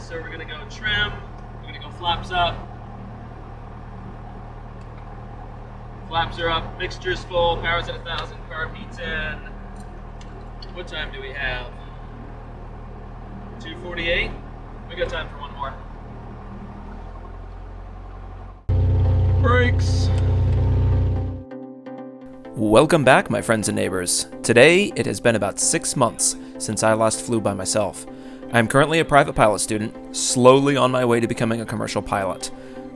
So we're gonna go trim, we're gonna go flaps up. Flaps are up, mixture's full, power's at 1,000, carb heat's in. What time do we have? 2:48? We got time for one more. Brakes. Welcome back, my friends and neighbors. Today, it has been about 6 months since I last flew by myself. I am currently a private pilot student, slowly on my way to becoming a commercial pilot.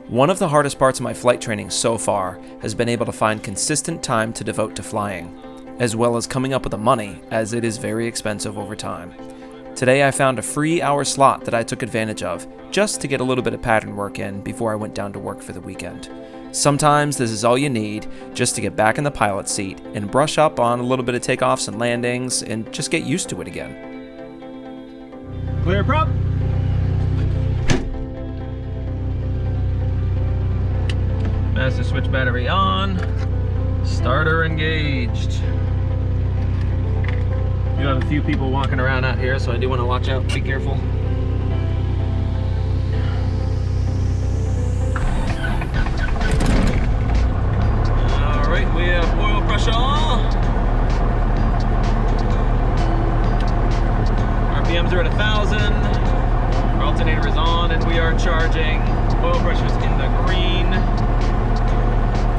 One of the hardest parts of my flight training so far has been able to find consistent time to devote to flying, as well as coming up with the money, as it is very expensive over time. Today I found a free hour slot that I took advantage of, just to get a little bit of pattern work in before I went down to work for the weekend. Sometimes this is all you need just to get back in the pilot seat and brush up on a little bit of takeoffs and landings and just get used to it again. Clear prop. Master switch battery on. Starter engaged. You have a few people walking around out here, so I do want to watch out. Be careful. All right, we have oil pressure. RPMs are at 1,000. Our alternator is on, and we are charging. Oil pressure's in the green.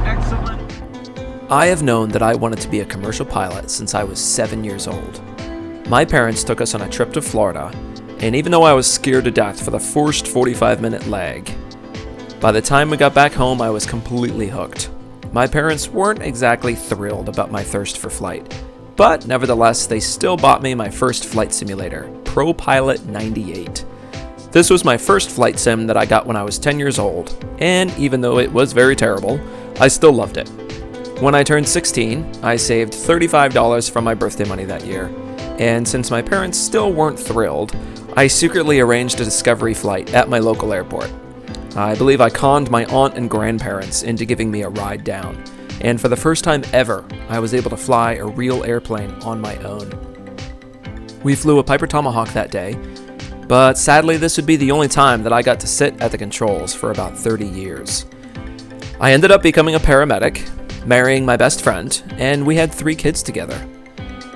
Excellent. I have known that I wanted to be a commercial pilot since I was 7 years old. My parents took us on a trip to Florida, and even though I was scared to death for the first 45-minute leg, by the time we got back home, I was completely hooked. My parents weren't exactly thrilled about my thirst for flight, but nevertheless, they still bought me my first flight simulator, ProPilot 98. This was my first flight sim that I got when I was 10 years old, and even though it was very terrible, I still loved it. When I turned 16, I saved $35 from my birthday money that year, and since my parents still weren't thrilled, I secretly arranged a discovery flight at my local airport. I believe I conned my aunt and grandparents into giving me a ride down, and for the first time ever, I was able to fly a real airplane on my own. We flew a Piper Tomahawk that day, but sadly this would be the only time that I got to sit at the controls for about 30 years. I ended up becoming a paramedic, marrying my best friend, and we had 3 kids together.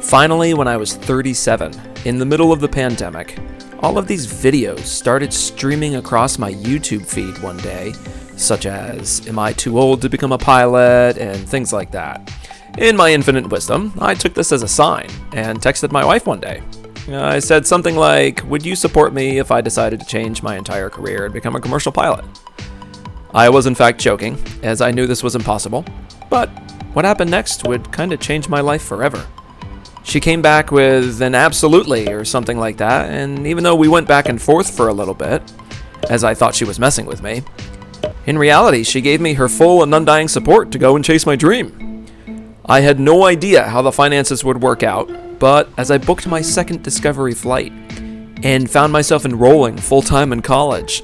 Finally, when I was 37, in the middle of the pandemic, all of these videos started streaming across my YouTube feed one day, such as, am I too old to become a pilot, and things like that. In my infinite wisdom, I took this as a sign, and texted my wife one day. I said something like, would you support me if I decided to change my entire career and become a commercial pilot? I was in fact joking, as I knew this was impossible, but what happened next would kind of change my life forever. She came back with an absolutely or something like that, and even though we went back and forth for a little bit, as I thought she was messing with me, in reality she gave me her full and undying support to go and chase my dream. I had no idea how the finances would work out, but as I booked my second Discovery flight and found myself enrolling full-time in college,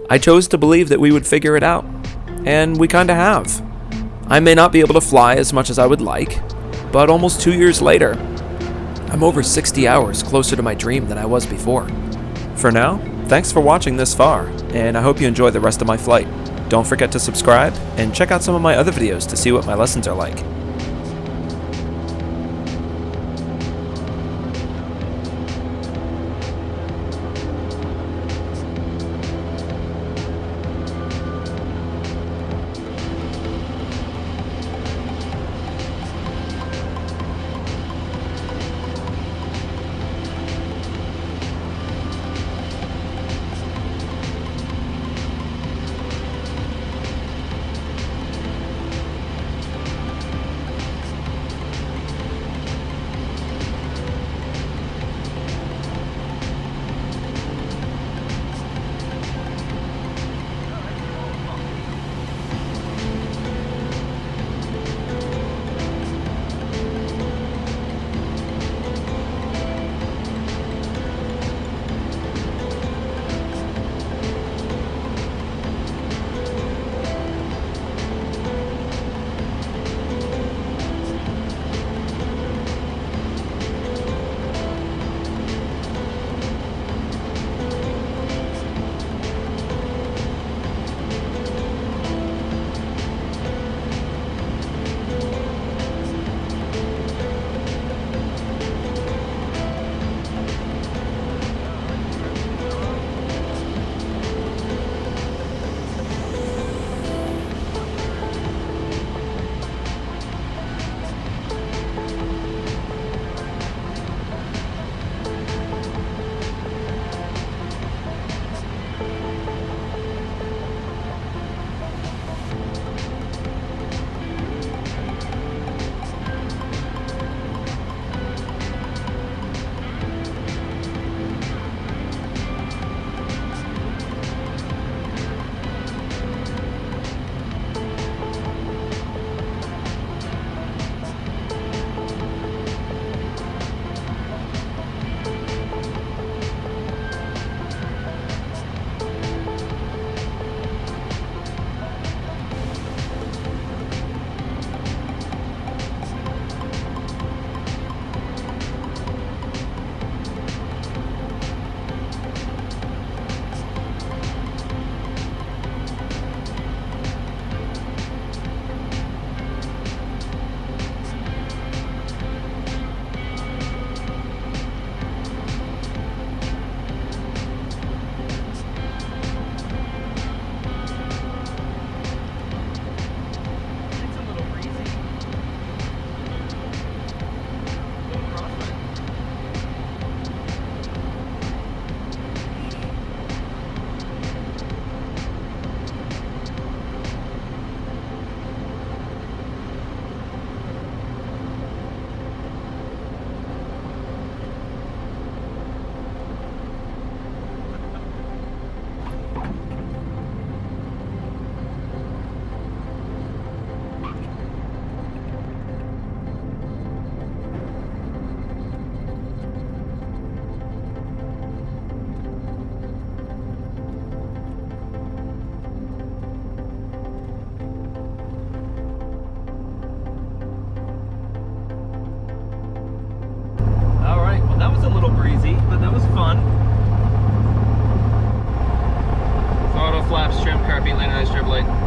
I chose to believe that we would figure it out, and we kinda have. I may not be able to fly as much as I would like, but almost 2 years later, I'm over 60 hours closer to my dream than I was before. For now, thanks for watching this far, and I hope you enjoy the rest of my flight. Don't forget to subscribe, and check out some of my other videos to see what my lessons are like.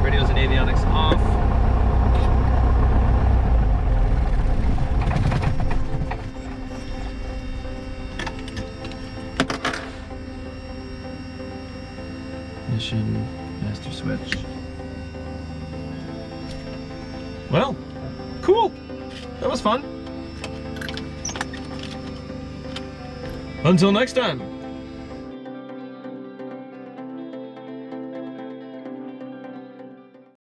Radios and avionics off. Mission, master switch. Well, cool. That was fun. Until next time.